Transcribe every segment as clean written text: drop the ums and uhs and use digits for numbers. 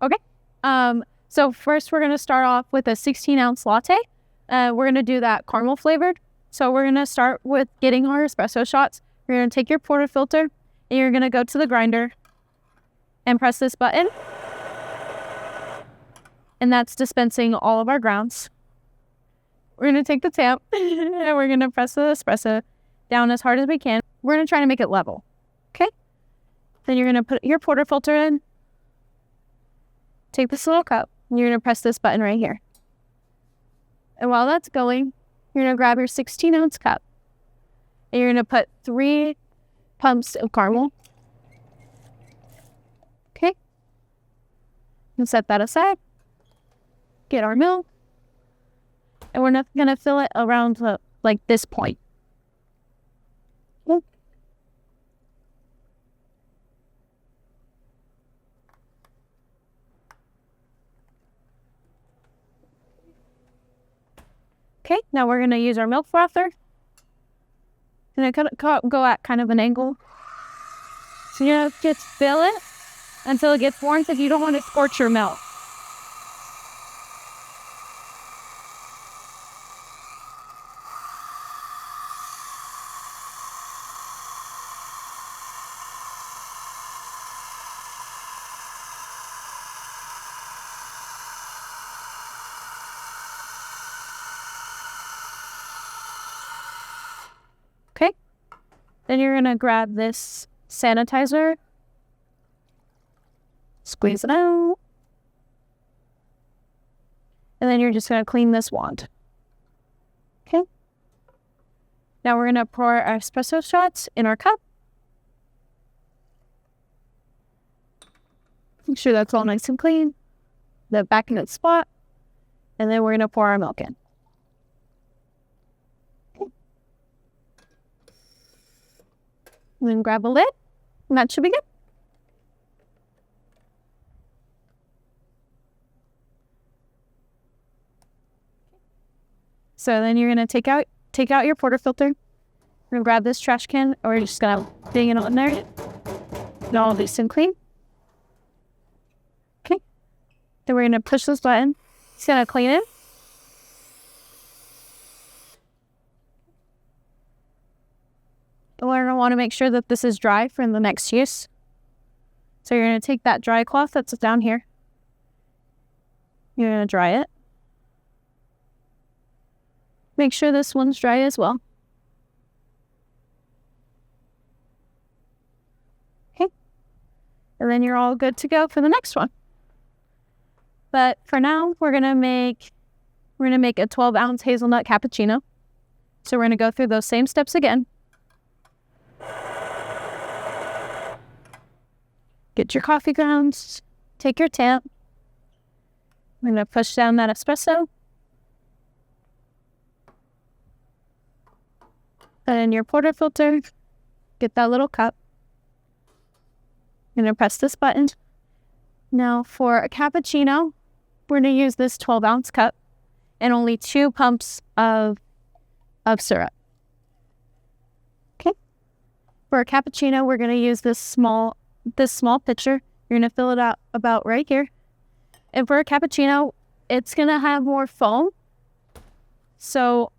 Okay. So first we're going to start off with a 16-ounce latte. We're going to do that caramel flavored. So we're going to start with getting our espresso shots. You're going to take your portafilter and you're going to go to the grinder and press this button. And that's dispensing all of our grounds. We're going to take the tap and we're going to press the espresso down as hard as we can. We're going to try to make it level. Okay? Then you're going to put your portafilter in. Take this little cup and you're going to press this button right here. And while that's going, you're going to grab your 16-ounce cup and you're going to put 3 pumps of caramel. Okay? And set that aside. Get our milk. And we're not going to fill it around like this point. Okay, now we're going to use our milk frother. And it's going to go at kind of an angle. So you're going to just fill it until it gets warm because you don't want to scorch your milk. Okay, then you're going to grab this sanitizer, squeeze it out, and then you're just going to clean this wand. Okay, now we're going to pour our espresso shots in our cup. Make sure that's all nice and clean, back in its spot, and then we're going to pour our milk in. And then grab a lid, and that should be good. So then you're gonna take out your portafilter. You're gonna grab this trash can, or you're just gonna bang it on there. And all nice and clean. Okay. Then we're gonna push this button. It's gonna clean it. We're going to want to make sure that this is dry for the next use. So you're going to take that dry cloth that's down here. You're going to dry it. Make sure this one's dry as well. Okay. And then you're all good to go for the next one. But for now, we're going to make a 12-ounce hazelnut cappuccino. So we're going to go through those same steps again. Get your coffee grounds, take your tap. I'm going to push down that espresso. And in your portafilter, get that little cup. I'm going to press this button. Now for a cappuccino, we're going to use this 12-ounce cup and only 2 pumps of syrup. Okay. For a cappuccino, we're going to use this small pitcher. You're going to fill it out about right here. And for a cappuccino, it's going to have more foam. So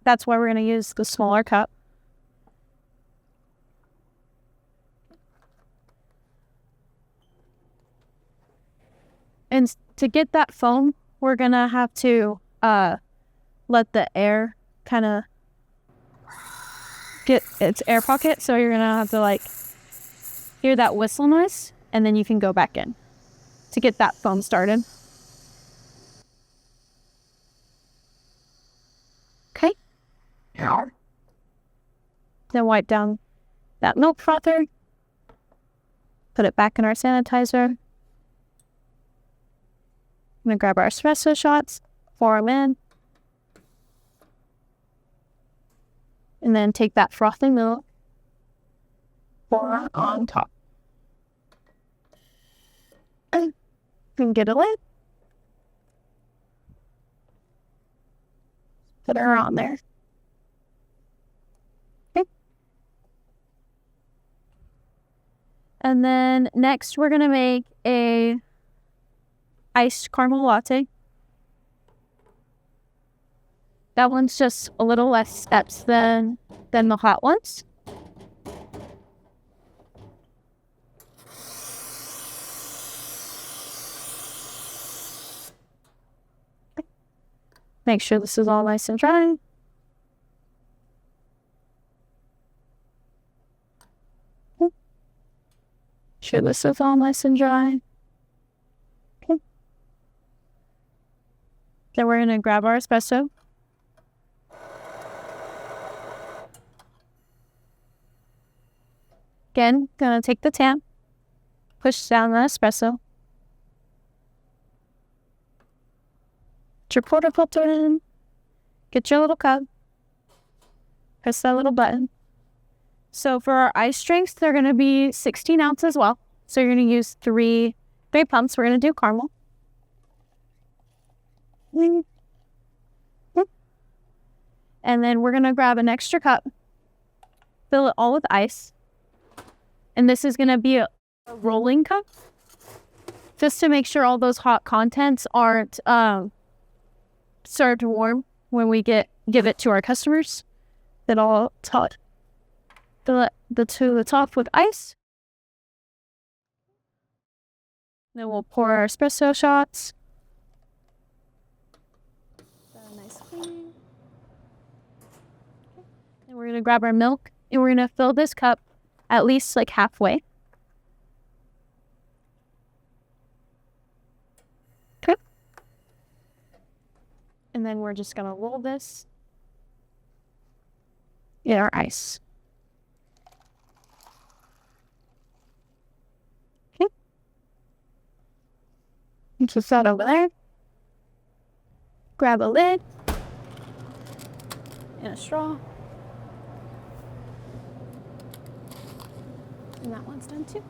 that's why we're going to use the smaller cup. And to get that foam, we're going to have to let the air kind of get its air pocket. So you're going to have to hear that whistle noise, and then you can go back in to get that foam started. Okay. Then wipe down that milk frother. Put it back in our sanitizer. I'm going to grab our espresso shots, pour them in. And then take that frothy milk, pour on top. And get a lid. Put her on there. Okay. And then next we're going to make a iced caramel latte. That one's just a little less steps than the hot ones. Make sure this is all nice and dry. Sure this is all nice and dry. Okay. Then we're gonna grab our espresso. Again, gonna take the tap, push down the espresso. Get your porta filter in, get your little cup, press that little button. So for our ice drinks, they're gonna be 16 ounces as well. So you're gonna use three pumps. We're gonna do caramel. And then we're gonna grab an extra cup, fill it all with ice. And this is gonna be a rolling cup, just to make sure all those hot contents aren't served warm when we give it to our customers. That all hot. Fill it to the top with ice. Then we'll pour our espresso shots. Nice clean. And we're gonna grab our milk and we're gonna fill this cup at least like halfway. Okay. And then we're just gonna roll this in our ice. Okay. And keep that over there. Grab a lid and a straw. And that one's done too.